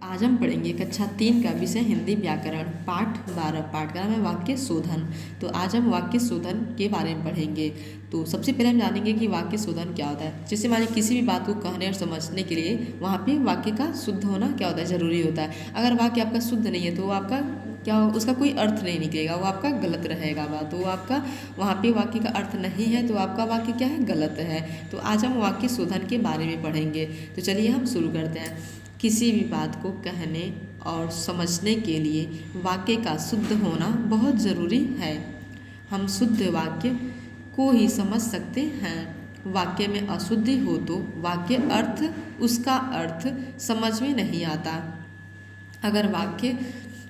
आज हम पढ़ेंगे कक्षा 3 का विषय हिंदी व्याकरण पाठ 12 पाठ का नाम है वाक्य शोधन। तो आज हम वाक्य शोधन के बारे में पढ़ेंगे। तो सबसे पहले हम जानेंगे कि वाक्य शोधन क्या होता है। जैसे मानिए किसी भी बात को कहने और समझने के लिए वहाँ पे वाक्य का शुद्ध होना क्या होता है, ज़रूरी होता है। अगर वाक्य आपका शुद्ध नहीं है तो वो आपका क्या हो, उसका कोई अर्थ नहीं निकलेगा, वो आपका गलत रहेगा बात। तो वो आपका वहाँ पे वाक्य का अर्थ नहीं है तो आपका वाक्य क्या है, गलत है। तो आज हम वाक्य शोधन के बारे में पढ़ेंगे। तो चलिए हम शुरू करते हैं। किसी भी बात को कहने और समझने के लिए वाक्य का शुद्ध होना बहुत ज़रूरी है। हम शुद्ध वाक्य को ही समझ सकते हैं। वाक्य में अशुद्धि हो तो वाक्य उसका अर्थ समझ में नहीं आता। अगर वाक्य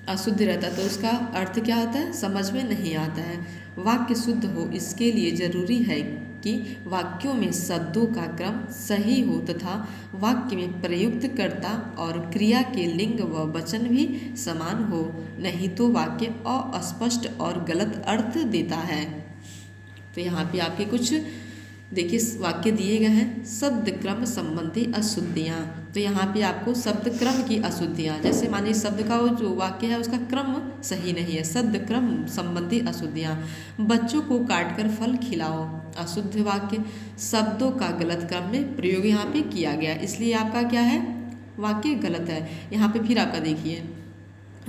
अशुद्ध रहता है तो उसका अर्थ क्या होता है, समझ में नहीं आता है। वाक्य शुद्ध हो इसके लिए जरूरी है कि वाक्यों में शब्दों का क्रम सही हो तथा वाक्य में प्रयुक्त कर्ता और क्रिया के लिंग व वचन भी समान हो, नहीं तो वाक्य अस्पष्ट और गलत अर्थ देता है। तो यहाँ पे आपके कुछ देखिए वाक्य दिए गए हैं। शब्द क्रम संबंधी अशुद्धियाँ। तो यहाँ पे आपको शब्द क्रम की अशुद्धियाँ, जैसे मानिए शब्द का वो जो वाक्य है उसका क्रम सही नहीं है, शब्द क्रम संबंधी अशुद्धियाँ। बच्चों को काटकर फल खिलाओ, अशुद्ध वाक्य। शब्दों का गलत क्रम में प्रयोग यहाँ पे किया गया, इसलिए आपका क्या है, वाक्य गलत है। यहाँ पे फिर आपका देखिए,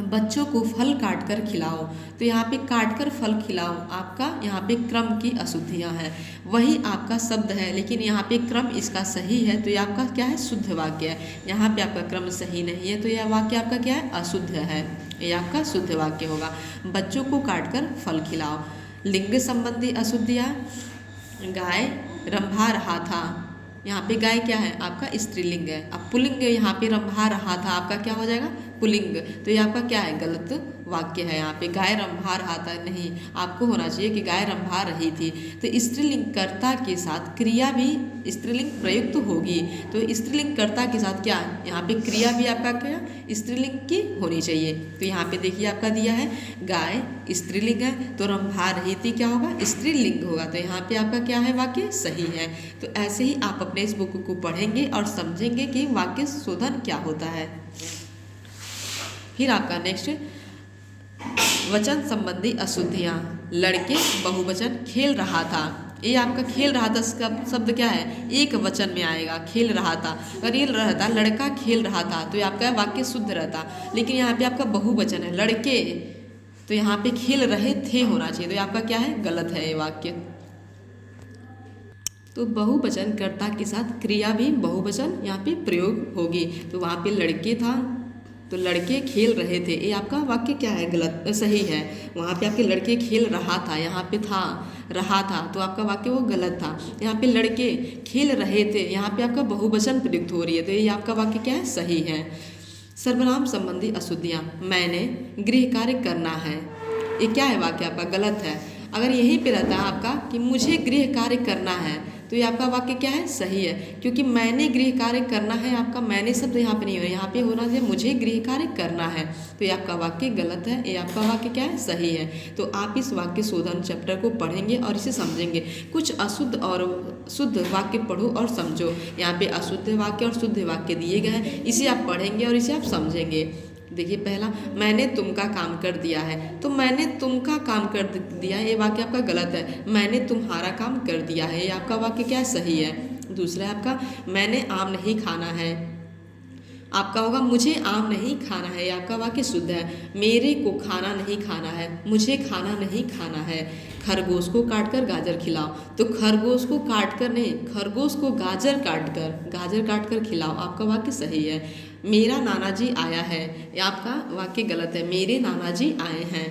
बच्चों को फल काट कर खिलाओ। तो यहाँ पे काट कर फल खिलाओ आपका यहाँ पे क्रम की अशुद्धियाँ हैं। वही आपका शब्द है लेकिन यहाँ पे क्रम इसका सही है तो ये आपका क्या है, शुद्ध वाक्य है। यहाँ पे आपका क्रम सही नहीं है तो यह वाक्य आपका क्या है, अशुद्ध है। ये आपका शुद्ध वाक्य होगा। बच्चों को काट कर फल खिलाओ। लिंग संबंधी अशुद्धियाँ। गाय रंभा रहा था, यहाँ पे गाय क्या है, आपका स्त्रीलिंग है। अब पुल्लिंग यहाँ पे रंभा रहा था, आपका क्या हो जाएगा, पुल्लिंग। तो ये आपका क्या है, गलत वाक्य है। यहाँ पे गाय रंभा रहा था नहीं, आपको होना चाहिए कि गाय रंभा रही थी। तो स्त्रीलिंग कर्ता के साथ क्रिया भी स्त्रीलिंग प्रयुक्त होगी। तो स्त्रीलिंग कर्ता के साथ क्या, यहाँ पे क्रिया भी आपका क्या स्त्रीलिंग की होनी चाहिए। तो यहाँ पे देखिए आपका दिया है गाय स्त्रीलिंग है तो रंभा रही थी क्या होगा, स्त्रीलिंग होगा। तो यहाँ पे आपका क्या है, वाक्य सही है। तो ऐसे ही आप अपने इस बुक को पढ़ेंगे और समझेंगे कि वाक्य शोधन क्या होता है। फिर आपका नेक्स्ट वचन संबंधी अशुद्धियाँ। लड़के बहुवचन खेल रहा था, ये आपका खेल रहा था, इसका शब्द क्या है, एक वचन में आएगा, खेल रहा था। अगर ये रहता लड़का खेल रहा था तो ये आपका वाक्य शुद्ध रहता, लेकिन यहाँ पे आपका बहुवचन है लड़के, तो यहाँ पे खेल रहे थे होना चाहिए। तो ये आपका क्या है, गलत है ये वाक्य। तो बहुवचन कर्ता के साथ क्रिया भी बहुवचन यहाँ पे प्रयोग होगी। तो वहाँ पे लड़के था तो लड़के खेल रहे थे, ये आपका वाक्य क्या है, गलत सही है। वहाँ पे आपके लड़के खेल रहा था, यहाँ पे था रहा था तो आपका वाक्य वो गलत था। यहाँ पे लड़के खेल रहे थे, यहाँ पे आपका बहुवचन प्रयुक्त हो रही है तो ये आपका वाक्य क्या है, सही है। सर्वनाम संबंधी अशुद्धियाँ। मैंने गृह कार्य करना है, ये क्या है, वाक्य आपका गलत है। अगर यहीं पे रहता है आपका कि मुझे गृह कार्य करना है तो ये आपका वाक्य क्या है, सही है। क्योंकि मैंने गृह कार्य करना है, आपका मैंने शब्द यहाँ पे नहीं हो, यहाँ पे होना चाहिए मुझे गृह कार्य करना है। तो ये आपका वाक्य गलत है, ये आपका वाक्य क्या है, सही है। तो आप इस वाक्य शोधन चैप्टर को पढ़ेंगे और इसे समझेंगे। कुछ अशुद्ध और शुद्ध वाक्य पढ़ो और समझो। यहाँ पे अशुद्ध वाक्य और शुद्ध वाक्य दिए गए हैं, इसे आप पढ़ेंगे और इसे आप समझेंगे। देखिए पहला, मैंने तुम का काम कर दिया है, तो मैंने तुम का काम कर दिया है ये वाक्य आपका गलत है। मैंने तुम्हारा काम कर दिया है, ये आपका वाक्य क्या है, सही है। दूसरा है आपका, मैंने आम नहीं खाना है, आपका होगा मुझे आम नहीं खाना है, ये आपका वाक्य शुद्ध है। मेरे को खाना नहीं खाना है, मुझे खाना नहीं खाना है। खरगोश को काटकर गाजर खिलाओ, तो खरगोश को काटकर नहीं, खरगोश को गाजर काटकर खिलाओ, आपका वाक्य सही है। मेरा नाना जी आया है, ये आपका वाक्य गलत है। मेरे नाना जी आए हैं।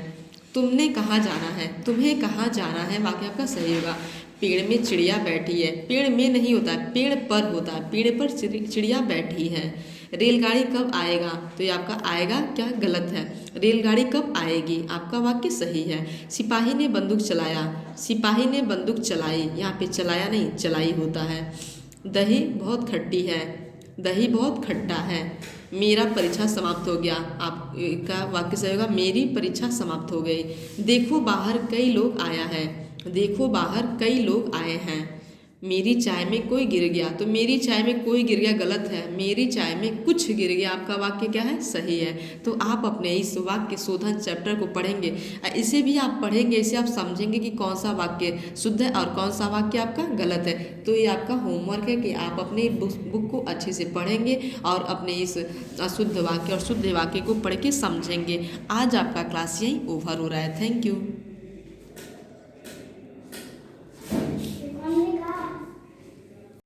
तुमने कहाँ जाना है, तुम्हें कहाँ जाना है, वाक्य आपका सही होगा। पेड़ में चिड़िया बैठी है, पेड़ में नहीं होता है, पेड़ पर होता है, पेड़ पर चिड़िया बैठी है। रेलगाड़ी कब आएगा, तो ये आपका आएगा क्या, गलत है। रेलगाड़ी कब आएगी, आपका वाक्य सही है। सिपाही ने बंदूक चलाया, सिपाही ने बंदूक चलाई, यहाँ पे चलाया नहीं चलाई होता है। दही बहुत खट्टी है, दही बहुत खट्टा है। मेरा परीक्षा समाप्त हो गया, आपका वाक्य सही होगा मेरी परीक्षा समाप्त हो गई। देखो बाहर कई लोग आया है, देखो बाहर कई लोग आए हैं। मेरी चाय में कोई गिर गया, तो मेरी चाय में कोई गिर गया गलत है, मेरी चाय में कुछ गिर गया आपका वाक्य क्या है, सही है। तो आप अपने इस वाक्य शोधन चैप्टर को पढ़ेंगे, इसे भी आप पढ़ेंगे, इसे आप समझेंगे कि कौन सा वाक्य शुद्ध है और कौन सा वाक्य आपका गलत है। तो ये आपका होमवर्क है कि आप अपने बुक को अच्छे से पढ़ेंगे और अपने इस अशुद्ध वाक्य और शुद्ध वाक्य को पढ़ के समझेंगे। आज आपका क्लास यहीं ओवर हो रहा है। Thank you.